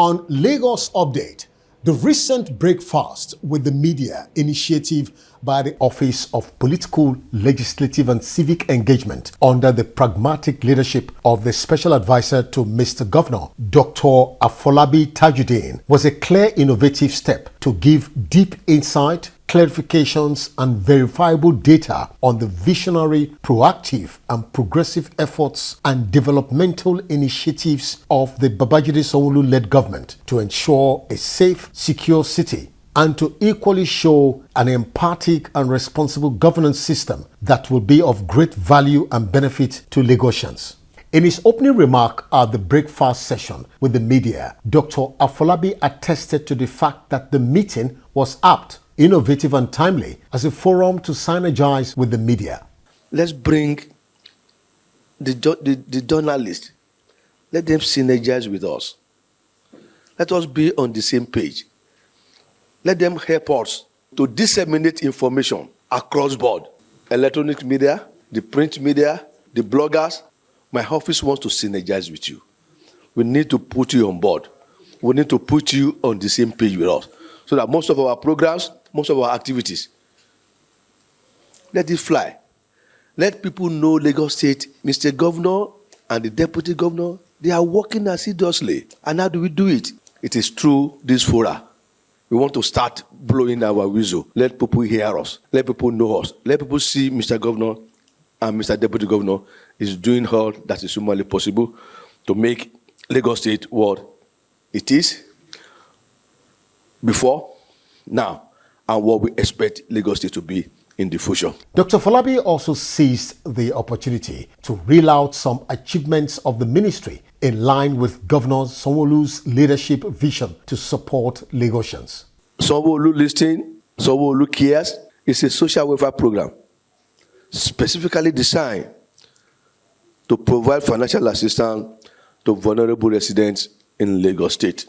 On Lagos Update, the recent breakfast with the media initiative by the Office of Political, Legislative and Civic Engagement under the pragmatic leadership of the Special Advisor to Mr. Governor, Dr. Afolabi Tajuddin, was a clear, innovative step to give deep insight, clarifications and verifiable data on the visionary, proactive and progressive efforts and developmental initiatives of the Babajide Sanwo-Olu-led government to ensure a safe, secure city and to equally show an empathic and responsible governance system that will be of great value and benefit to Lagosians. In his opening remark at the breakfast session with the media, Dr. Afolabi attested to the fact that the meeting was apt, innovative and timely as a forum to synergize with the media. Let's bring the journalists. Let them synergize with us. Let us be on the same page. Let them help us to disseminate information across board. Electronic media, the print media, the bloggers. My office wants to synergize with you. We need to put you on board. We need to put you on the same page with us so that most of our programs, most of our activities, let it fly. Let people know Lagos State, Mr. Governor and the Deputy Governor, they are working assiduously. And how do we do it? It is through this fora. We want to start blowing our whistle. Let people hear us. Let people know us. Let people see Mr. Governor and Mr. Deputy Governor is doing all that is humanly possible to make Lagos State what it is before, now, and what we expect Lagos State to be in the future. Dr. Falabi also seized the opportunity to reel out some achievements of the ministry in line with Governor Sanwo-Olu's leadership vision to support Lagosians. Sanwo-Olu Listing, Sanwo-Olu Cares is a social welfare program specifically designed to provide financial assistance to vulnerable residents in Lagos State.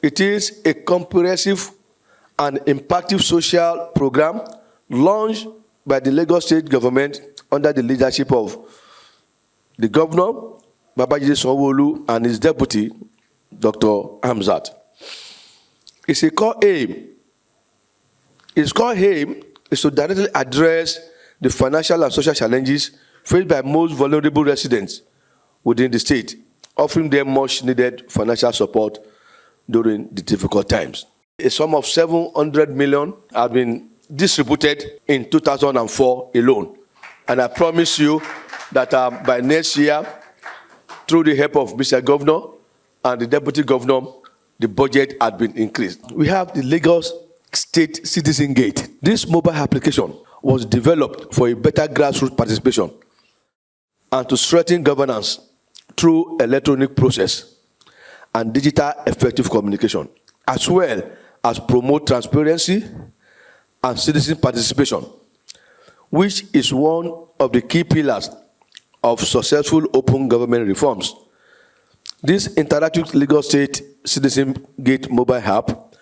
It is a comprehensive and impactful social program launched by the Lagos State government under the leadership of the Governor, Babajide Sanwo-Olu, and his deputy, Dr. Hamzat. Its core aim is to directly address the financial and social challenges faced by most vulnerable residents within the state, offering them much needed financial support during the difficult times. A sum of 700 million has been distributed in 2004 alone. And I promise you that by next year, through the help of Mr. Governor and the Deputy Governor, the budget has been increased. We have the Lagos State Citizen Gate. This mobile application was developed for a better grassroots participation and to strengthen governance through electronic process and digital effective communication, as well as promote transparency and citizen participation, which is one of the key pillars of successful open government reforms. This interactive Lagos State Citizen Gate mobile app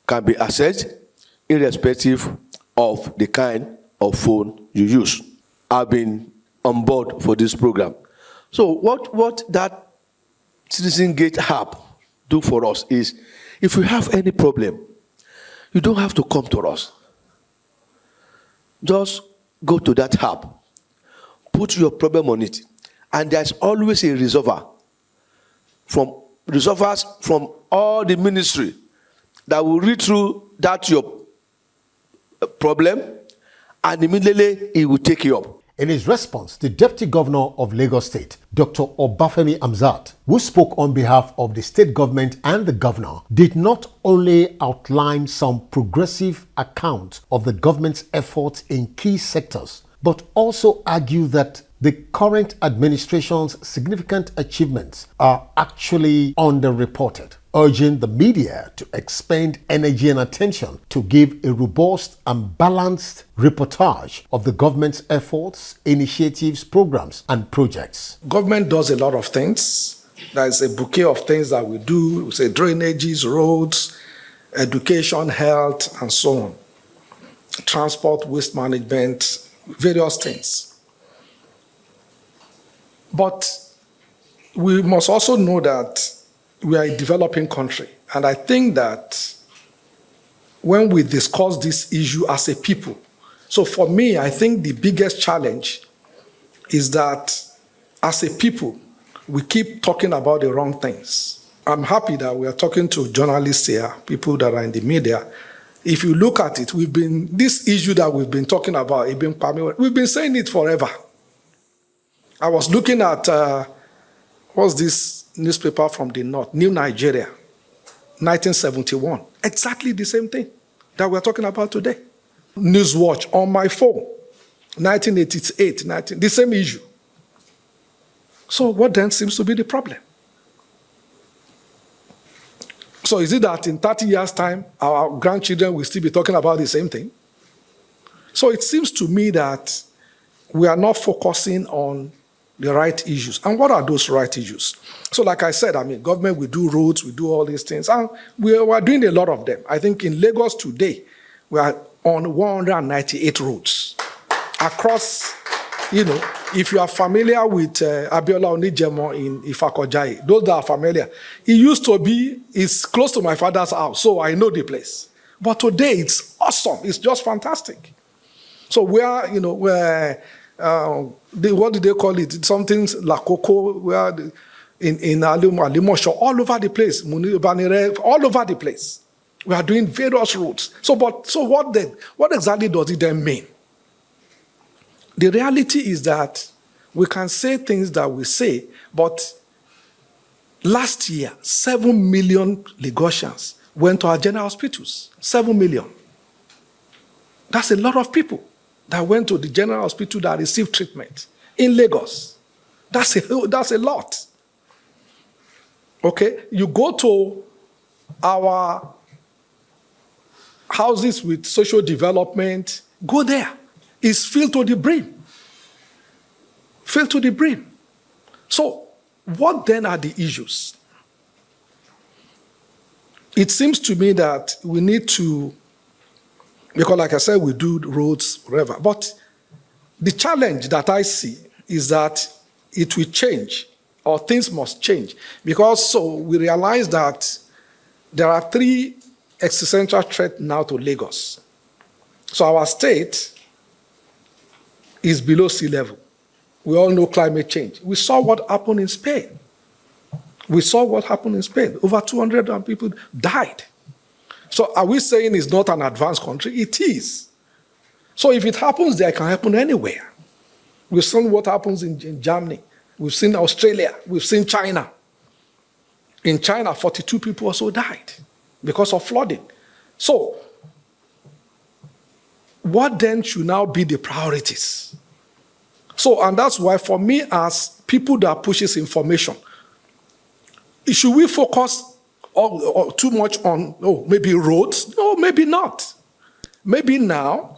can be accessed irrespective of the kind of phone you use. I've been on board for this program. So what that Citizen Gate app do for us is, if you have any problem, you don't have to come to us. Just go to that app, put your problem on it, and there's always a resolvers from all the ministry that will read through that your problem, and immediately it will take you up. In his response, the Deputy Governor of Lagos State, Dr. Obafemi Hamzat, who spoke on behalf of the state government and the governor, did not only outline some progressive accounts of the government's efforts in key sectors, but also argue that the current administration's significant achievements are actually underreported, urging the media to expend energy and attention to give a robust and balanced reportage of the government's efforts, initiatives, programs, and projects. Government does a lot of things. There is a bouquet of things that we do, say drainages, roads, education, health, and so on. Transport, waste management, various things. But we must also know that we are a developing country. And I think that when we discuss this issue as a people, so for me, I think the biggest challenge is that as a people, we keep talking about the wrong things. I'm happy that we are talking to journalists here, people that are in the media. If you look at it, this issue that we've been talking about, we've been saying it forever. I was looking at, what's this newspaper from the north, New Nigeria, 1971. Exactly the same thing that we're talking about today. Newswatch on my phone, 1988, the same issue. So what then seems to be the problem? So is it that in 30 years' time, our grandchildren will still be talking about the same thing? So it seems to me that we are not focusing on the right issues. And what are those right issues? So like I said, government will do roads, we do all these things, and we are doing a lot of them. I think in Lagos today, we are on 198 roads across, if you are familiar with Abiola Onitsha in Ifakojai, those that are familiar, it's close to my father's house, so I know the place. But today, it's awesome. It's just fantastic. So we are, what do they call it? Something like Coco, where in Alimosho, all over the place, Munibanire, all over the place. We are doing various routes. So what then? What exactly does it then mean? The reality is that we can say things that we say, but last year, 7 million Lagosians went to our general hospitals. 7 million. That's a lot of people that went to the general hospital that received treatment in Lagos. That's a lot. Okay? You go to our houses with social development, go there. It's filled to the brim. Filled to the brim. So, what then are the issues? It seems to me that we need to, because like I said, we do roads, whatever. But the challenge that I see is that it will change, or things must change. Because we realize that there are 3 existential threats now to Lagos. So our state is below sea level. We all know climate change. We saw what happened in Spain. Over 200 people died. So are we saying it's not an advanced country? It is. So if it happens there, it can happen anywhere. We've seen what happens in Germany. We've seen Australia. We've seen China. In China, 42 people also died because of flooding. So what then should now be the priorities? So, and that's why for me as people that pushes information, should we focus or too much on, maybe roads? No, maybe not. Maybe now,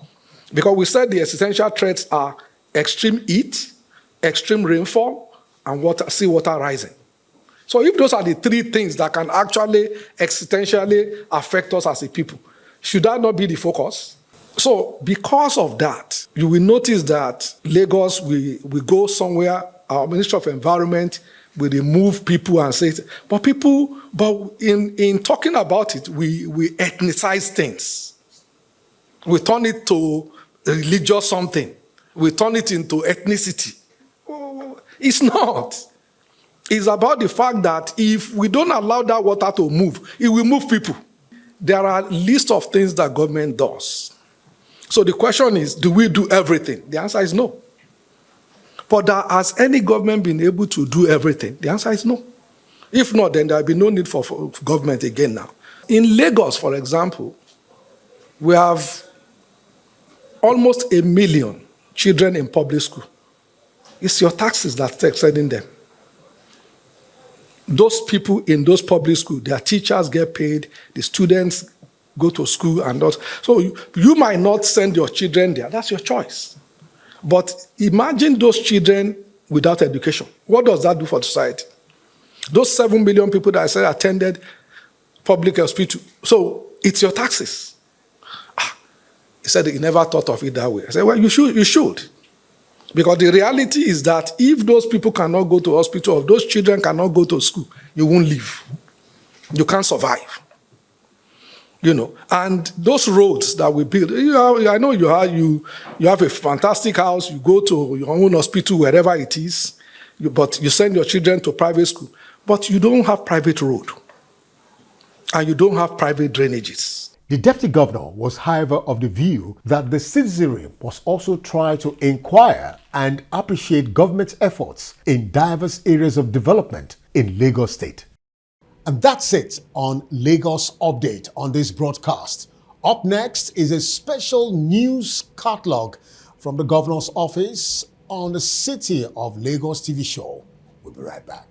because we said the existential threats are extreme heat, extreme rainfall, and seawater rising. So if those are the 3 things that can actually existentially affect us as a people, should that not be the focus? So because of that, you will notice that Lagos, we go somewhere, our Ministry of Environment will remove people and say, but in talking about it, we ethnicize things. We turn it to religious something. We turn it into ethnicity. It's not. It's about the fact that if we don't allow that water to move, it will move people. There are a list of things that government does. So the question is, do we do everything? The answer is no. But has any government been able to do everything? The answer is no. If not, then there will be no need for government again now. In Lagos, for example, we have almost 1 million children in public school. It's your taxes that's exceeding them. Those people in those public schools, their teachers get paid, the students go to school and not. So you might not send your children there. That's your choice. But imagine those children without education. What does that do for society? Those 7 million people that I said attended public hospital. So it's your taxes. He said he never thought of it that way. I said, well, you should. Because the reality is that if those people cannot go to hospital, or those children cannot go to school, you won't live. you can't survive. And those roads that we build, I know you have a fantastic house, you go to your own hospital, wherever it is, but you send your children to private school, but you don't have private road, and you don't have private drainages. The Deputy Governor was, however, of the view that the citizenry must also try to inquire and appreciate government's efforts in diverse areas of development in Lagos State. And that's it on Lagos Update on this broadcast. Up next is a special news catalog from the Governor's office on the City of Lagos TV show. We'll be right back.